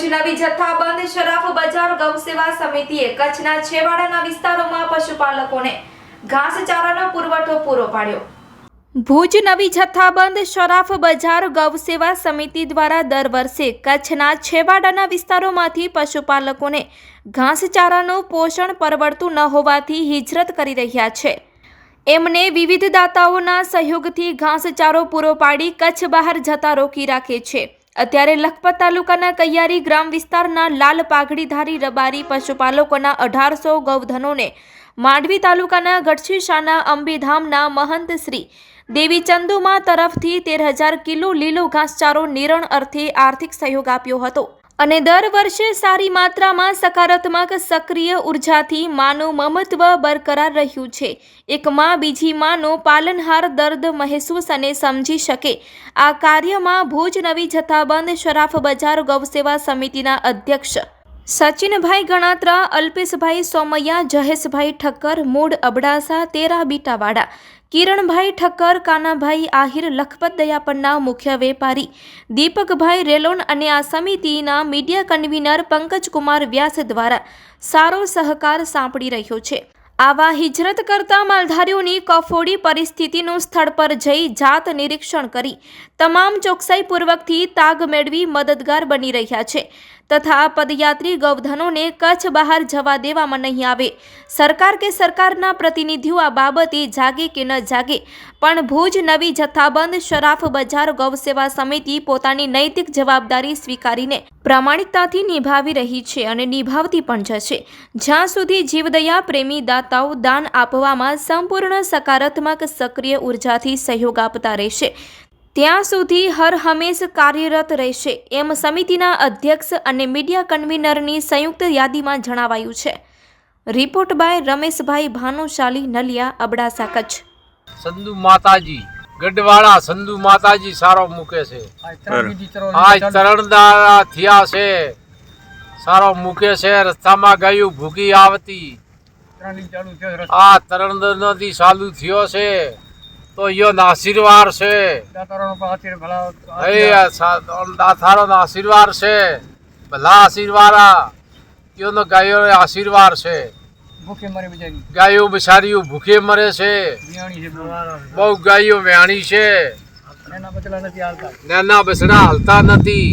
ભુજ નવી જથ્થાબંધ શરાફ બજાર ગૌસેવા સમિતિએ કચ્છના છેવાડાના વિસ્તારોમાં પશુપાલકોને ઘાસચારાનો પુરવઠો પૂરો પાડ્યો। ભુજ નવી જથ્થાબંધ શરાફ બજાર ગૌસેવા સમિતિ દ્વારા દર વર્ષે કચ્છના છેવાડાના વિસ્તારોમાંથી પશુપાલકોને ઘાસચારાનું પોષણ પરવડતું ન હોવાથી હિજરત કરી રહ્યા છે। એમને વિવિધ દાતાઓના સહયોગથી ઘાસચારો પૂરો પાડી કચ્છ બહાર જતા રોકી રાખે છે। અત્યારે લખપત તાલુકાના કૈયારી ગ્રામ વિસ્તારના લાલ પાઘડીધારી રબારી પશુપાલકોના 1800 ગૌધનોને માંડવી તાલુકાના ગઢશીશાના અંબેધામના મહંત શ્રી દેવી ચંદુમા તરફથી 13,000 કિલો લીલો ઘાસચારો નિરણ અર્થે આર્થિક સહયોગ આપ્યો હતો અને દર વર્ષે સારી માત્રામાં સકારાત્મક સક્રિય ઉર્જાથી માનું મમત્વ બરકરાર રહ્યું છે। એક માં બીજી માનો પાલનહાર દર્દ મહેસૂસ અને સમજી શકે આ કાર્યમાં ભુજ નવી જથ્થાબંધ શરાફ બજાર ગૌસેવા સમિતિના અધ્યક્ષ સચિનભાઈ ગણાત્રા, અલ્પેશભાઈ સોમૈયા, જહેશભાઈ ઠક્કર, મૂળ અબડાસા, તેરા બીટાવાડા, કિરણભાઈ ઠક્કર, કાનાભાઈ આહિર, લખપત દયાપરના મુખ્ય વેપારી દીપકભાઈ રેલોન અને આ સમિતિના મીડિયા કન્વીનર પંકજકુમાર વ્યાસ દ્વારા સારો સહકાર સાંપડી રહ્યો છે। આવા હિજરત કરતા માલધારીઓની કફોડી પરિસ્થિતિનું સ્થળ પર જઈ જાત નિરીક્ષણ કરી તમામ ચોકસાઈપૂર્વકથી તાગ મેળવી મદદગાર બની રહ્યા છે તથા પદયાત્રી ગૌધનોને કચ્છ બહાર જવા દેવામાં નહીં આવે। સરકાર કે સરકારના પ્રતિનિધિઓ આ બાબતે જાગે કે ન જાગે પણ ભુજ નવી જથ્થાબંધ શરાફ બજાર ગૌસેવા સમિતિ પોતાની નૈતિક જવાબદારી સ્વીકારીને પ્રામાણિકતાથી નિભાવી રહી છે અને નિભાવતી પણ જશે। જ્યાં સુધી જીવદયા પ્રેમી દાતાઓ દાન આપવામાં સંપૂર્ણ સકારાત્મક સક્રિય ઉર્જાથી સહયોગ આપતા રહેશે ત્યાં સુધી હર હંમેશ કાર્યરત રહેશે એમ સમિતિના અધ્યક્ષ અને મીડિયા કન્વીનરની સંયુક્ત યાદીમાં જણાવાયું છે। Report by Rameshbhai Bhanushali, Naliya, Abdasa, Kutch. સંધુ માતાજી ગઢવાડા સંધુ માતાજી સારો મૂકે છે, આજ તરણદારા થયા છે, સારો મૂકે છે। રસ્તામાં ગયું ભૂકી આવતી આ તરણ નદી ચાલુ થયો છે તો યો આશીર્વાદ છે, દાતારો આશીર્વાદ છે, ભલા આશીર્વાદ યો ગાયો આશીર્વાદ છે। ગાયો બિચારીઓ ભૂખે મરે છે, બહુ ગાયો વ્યાણી છે, નાના બસડા હાલતા નથી।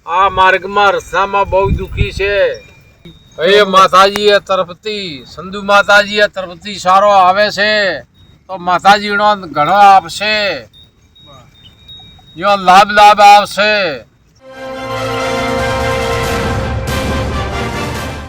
આ માર્ગમાં રસ્તામાં બહુ દુખી છે। એ માતાજી તરફથી સંધુ માતાજી તરફથી સારો આવે છે તો માતાજીનો ઘણો આપશે, યો લાભ આવશે।